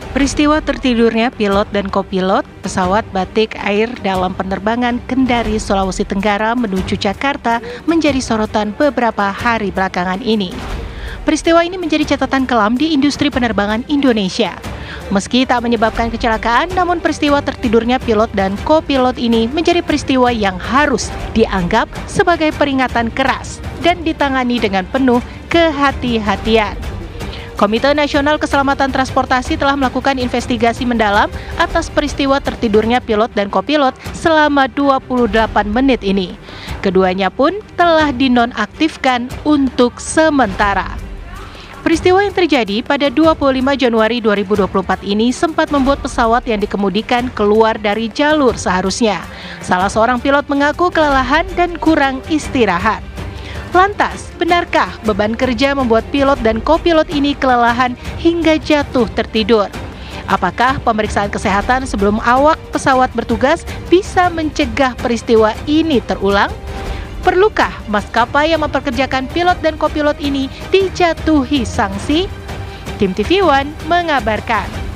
Peristiwa tertidurnya pilot dan kopilot pesawat Batik Air dalam penerbangan Kendari, Sulawesi Tenggara menuju Jakarta menjadi sorotan beberapa hari belakangan ini. Peristiwa ini menjadi catatan kelam di industri penerbangan Indonesia. Meski tak menyebabkan kecelakaan, namun peristiwa tertidurnya pilot dan kopilot ini menjadi peristiwa yang harus dianggap sebagai peringatan keras dan ditangani dengan penuh kehati-hatian. Komite Nasional Keselamatan Transportasi telah melakukan investigasi mendalam atas peristiwa tertidurnya pilot dan kopilot selama 28 menit ini. Keduanya pun telah dinonaktifkan untuk sementara. Peristiwa yang terjadi pada 25 Januari 2024 ini sempat membuat pesawat yang dikemudikan keluar dari jalur seharusnya. Salah seorang pilot mengaku kelelahan dan kurang istirahat. Lantas, benarkah beban kerja membuat pilot dan kopilot ini kelelahan hingga jatuh tertidur? Apakah pemeriksaan kesehatan sebelum awak pesawat bertugas bisa mencegah peristiwa ini terulang? Perlukah maskapai yang memperkerjakan pilot dan kopilot ini dijatuhi sanksi? Tim TV One mengabarkan.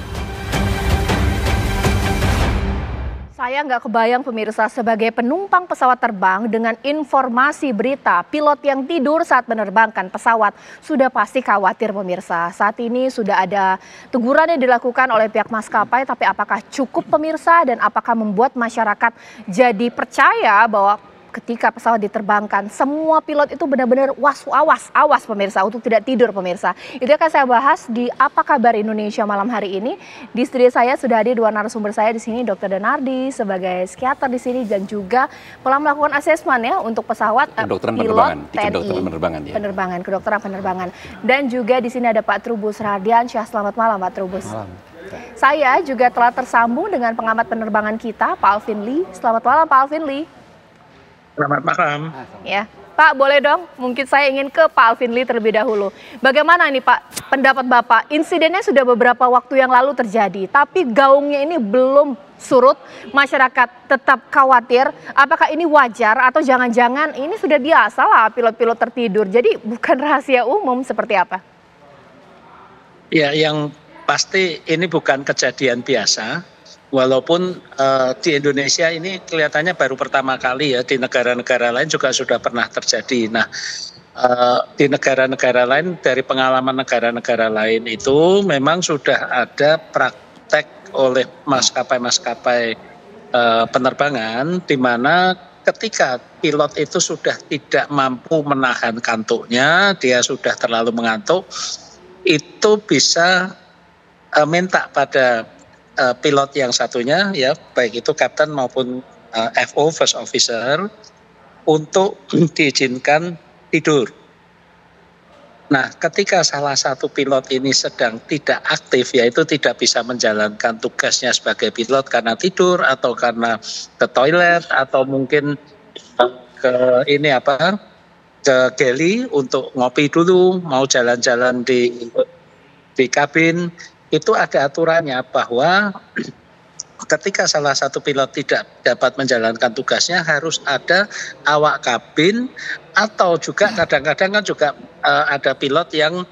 Saya nggak kebayang pemirsa, sebagai penumpang pesawat terbang dengan informasi berita pilot yang tidur saat menerbangkan pesawat sudah pasti khawatir pemirsa. Saat ini sudah ada teguran yang dilakukan oleh pihak maskapai, tapi apakah cukup pemirsa dan apakah membuat masyarakat jadi percaya bahwa ketika pesawat diterbangkan, semua pilot itu benar-benar awas pemirsa untuk tidak tidur pemirsa. Itu akan saya bahas di Apa Kabar Indonesia malam hari ini. Di studio saya sudah ada dua narasumber saya di sini, Dr. Denardi sebagai psikiater di sini dan juga telah melakukan asesmen ya untuk pesawat pilot TNI penerbangan, kedokteran penerbangan. Dan juga di sini ada Pak Trubus Radiansyah. Selamat malam Pak Trubus. Malam. Saya juga telah tersambung dengan pengamat penerbangan kita, Pak Alvin Lee. Selamat malam Pak Alvin Lee. Selamat malam. Ya, Pak, boleh dong, mungkin saya ingin ke Pak Alvin Lee terlebih dahulu. Bagaimana nih Pak, pendapat Bapak? Insidennya sudah beberapa waktu yang lalu terjadi, tapi gaungnya ini belum surut, masyarakat tetap khawatir. Apakah ini wajar atau jangan-jangan ini sudah biasa lah pilot-pilot tertidur, jadi bukan rahasia umum seperti apa? Ya, yang pasti ini bukan kejadian biasa. Walaupun di Indonesia ini kelihatannya baru pertama kali ya, di negara-negara lain juga sudah pernah terjadi. Nah, di negara-negara lain, dari pengalaman negara-negara lain itu memang sudah ada praktek oleh maskapai-maskapai penerbangan di mana ketika pilot itu sudah tidak mampu menahan kantuknya, dia sudah terlalu mengantuk, itu bisa minta pada pilot yang satunya ya, baik itu kapten maupun FO first officer, untuk diizinkan tidur. Nah, ketika salah satu pilot ini sedang tidak aktif, yaitu tidak bisa menjalankan tugasnya sebagai pilot karena tidur atau karena ke toilet atau mungkin ke galley untuk ngopi dulu, mau jalan-jalan di kabin. Itu ada aturannya bahwa ketika salah satu pilot tidak dapat menjalankan tugasnya harus ada awak kabin, atau juga kadang-kadang kan juga ada pilot yang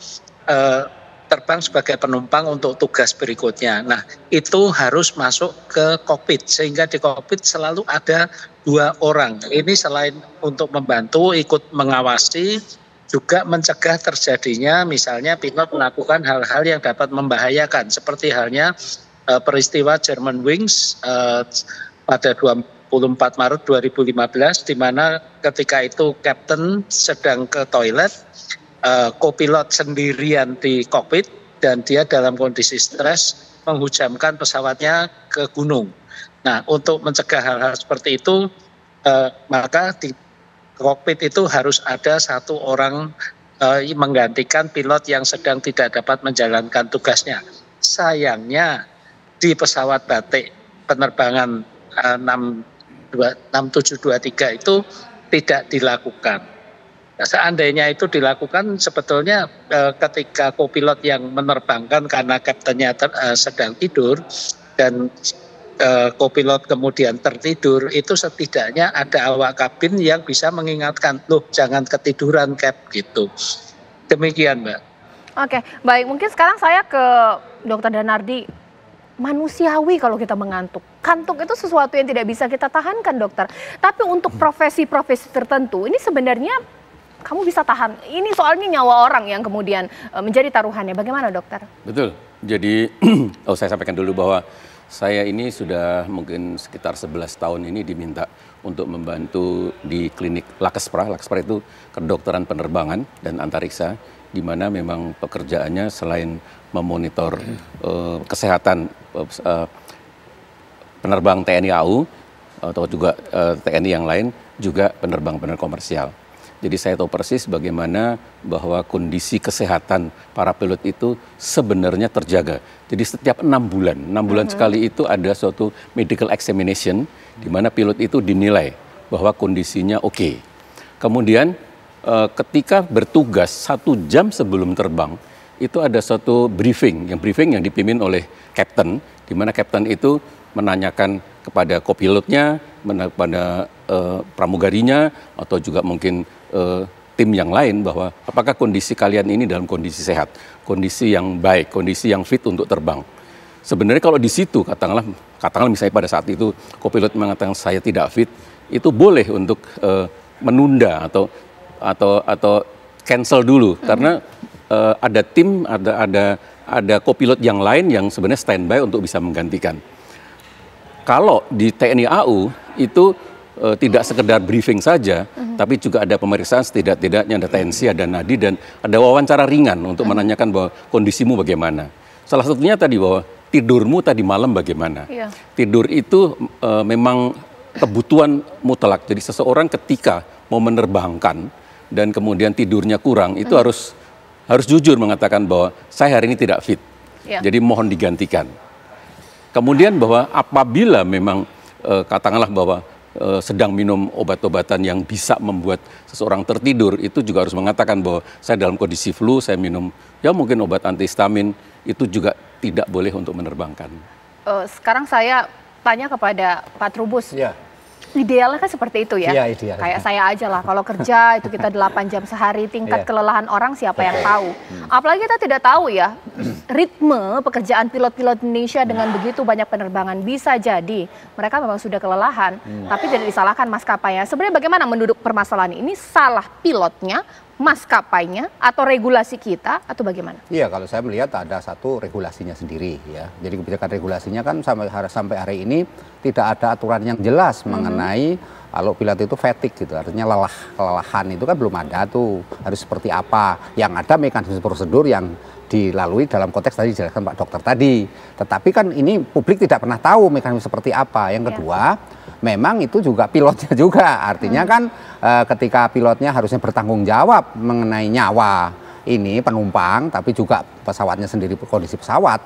terbang sebagai penumpang untuk tugas berikutnya. Nah, itu harus masuk ke kokpit, sehingga di kokpit selalu ada 2 orang. Ini selain untuk membantu ikut mengawasi, juga mencegah terjadinya misalnya pilot melakukan hal-hal yang dapat membahayakan, seperti halnya peristiwa Germanwings pada 24 Maret 2015 di mana ketika itu kapten sedang ke toilet, kopilot sendirian di kokpit dan dia dalam kondisi stres menghujamkan pesawatnya ke gunung. Nah, untuk mencegah hal-hal seperti itu maka di kokpit itu harus ada 1 orang menggantikan pilot yang sedang tidak dapat menjalankan tugasnya. Sayangnya di pesawat Batik penerbangan 6723 itu tidak dilakukan. Nah, seandainya itu dilakukan, sebetulnya ketika kopilot yang menerbangkan karena kaptennya sedang tidur dan kopilot kemudian tertidur, itu setidaknya ada awak kabin yang bisa mengingatkan, loh jangan ketiduran Cap, gitu. Demikian Mbak. Oke, baik, mungkin sekarang saya ke Dr. Denardi. manusiawi kalau kita mengantuk. Kantuk itu sesuatu yang tidak bisa kita tahankan, dokter. Tapi untuk profesi-profesi tertentu, ini sebenarnya kamu bisa tahan. Ini soalnya nyawa orang yang kemudian menjadi taruhannya. Bagaimana, dokter? Betul. Jadi, saya sampaikan dulu bahwa saya ini sudah mungkin sekitar 11 tahun ini diminta untuk membantu di klinik Lakespra. Lakespra itu kedokteran penerbangan dan antariksa, di mana memang pekerjaannya selain memonitor kesehatan penerbang TNI AU atau juga TNI yang lain, juga penerbang-penerbang komersial. Jadi saya tahu persis bagaimana bahwa kondisi kesehatan para pilot itu sebenarnya terjaga. Jadi setiap 6 bulan sekali itu ada suatu medical examination di mana pilot itu dinilai bahwa kondisinya oke. Kemudian ketika bertugas 1 jam sebelum terbang itu ada suatu briefing yang dipimpin oleh kapten, di mana kapten itu menanyakan kepada kopilotnya, kepada pramugarinya, atau juga mungkin tim yang lain bahwa apakah kondisi kalian ini dalam kondisi sehat, kondisi yang baik, kondisi yang fit untuk terbang. Sebenarnya kalau di situ katakanlah misalnya pada saat itu kopilot mengatakan saya tidak fit, itu boleh untuk menunda atau cancel dulu karena ada tim, ada kopilot yang lain yang sebenarnya standby untuk bisa menggantikan. Kalau di TNI AU itu tidak sekedar briefing saja, tapi juga ada pemeriksaan setidak-tidaknya, ada tensi, ada nadi, dan ada wawancara ringan untuk menanyakan bahwa kondisimu bagaimana. Salah satunya tadi bahwa tidurmu tadi malam bagaimana. Iya. Tidur itu memang kebutuhan mutlak. Jadi seseorang ketika mau menerbangkan dan kemudian tidurnya kurang, itu harus jujur mengatakan bahwa saya hari ini tidak fit. Iya. Jadi mohon digantikan. Kemudian bahwa apabila memang katakanlah bahwa sedang minum obat-obatan yang bisa membuat seseorang tertidur, itu juga harus mengatakan bahwa saya dalam kondisi flu, saya minum ya mungkin obat antihistamin, itu juga tidak boleh untuk menerbangkan. Sekarang saya tanya kepada Pak Trubus. Ya. Idealnya kan seperti itu ya. Iya, ideal. Kayak saya aja lah, kalau kerja itu kita 8 jam sehari, tingkat kelelahan orang siapa yang tahu. Apalagi kita tidak tahu ya, ritme pekerjaan pilot-pilot Indonesia dengan begitu banyak penerbangan, bisa jadi mereka memang sudah kelelahan, tapi tidak disalahkan maskapainya. Sebenarnya bagaimana menduduk permasalahan ini? Salah pilotnya, maskapainya, atau regulasi kita, atau bagaimana? Iya, kalau saya melihat ada satu regulasinya sendiri ya. Jadi kebijakan regulasinya kan sampai hari ini tidak ada aturan yang jelas mengenai kalau pilot itu fatigue gitu, artinya kelelahan itu kan belum ada tuh, harus seperti apa. Yang ada mekanisme prosedur yang dilalui dalam konteks tadi dijelaskan Pak Dokter tadi. Tetapi kan ini publik tidak pernah tahu mekanisme seperti apa. Yang kedua, memang itu juga pilotnya juga, artinya kan ketika pilotnya harusnya bertanggung jawab mengenai nyawa ini penumpang, tapi juga pesawatnya sendiri, kondisi pesawat,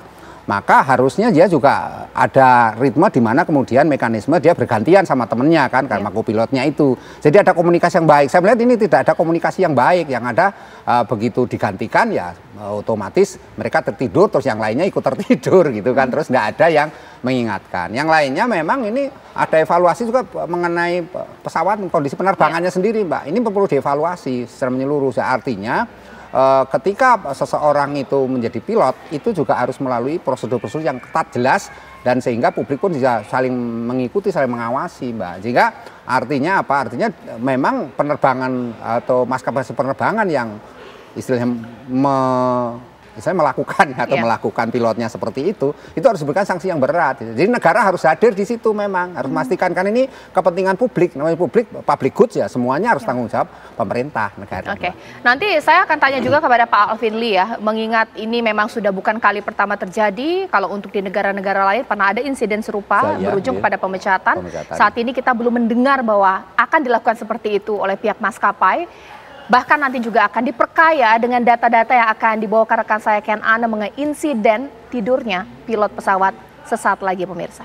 maka harusnya dia juga ada ritme di mana kemudian mekanisme dia bergantian sama temennya kan, karena kopilotnya itu. Jadi ada komunikasi yang baik. Saya melihat ini tidak ada komunikasi yang baik, yang ada begitu digantikan ya otomatis mereka tertidur, terus yang lainnya ikut tertidur gitu kan, terus nggak ada yang mengingatkan. Yang lainnya memang ini ada evaluasi juga mengenai pesawat, kondisi penerbangannya sendiri, Mbak. Ini perlu dievaluasi secara menyeluruh. Artinya ketika seseorang itu menjadi pilot, itu juga harus melalui prosedur-prosedur yang ketat, jelas, dan sehingga publik pun bisa saling mengikuti, saling mengawasi, Mbak. Jika artinya apa? Artinya memang penerbangan atau maskapai penerbangan yang istilahnya melakukan atau melakukan pilotnya seperti itu harus diberikan sanksi yang berat. Jadi negara harus hadir di situ, memang harus memastikan, kan ini kepentingan publik, namanya public goods ya, semuanya harus tanggung jawab pemerintah negara. Oke, nanti saya akan tanya juga kepada Pak Alvin Lee ya, mengingat ini memang sudah bukan kali pertama terjadi. Kalau untuk di negara-negara lain pernah ada insiden serupa berujung pada pemecatan. Saat ini kita belum mendengar bahwa akan dilakukan seperti itu oleh pihak maskapai. Bahkan nanti juga akan diperkaya dengan data-data yang akan dibawa rekan saya Ken Ana mengenai insiden tidurnya pilot pesawat sesaat lagi, pemirsa.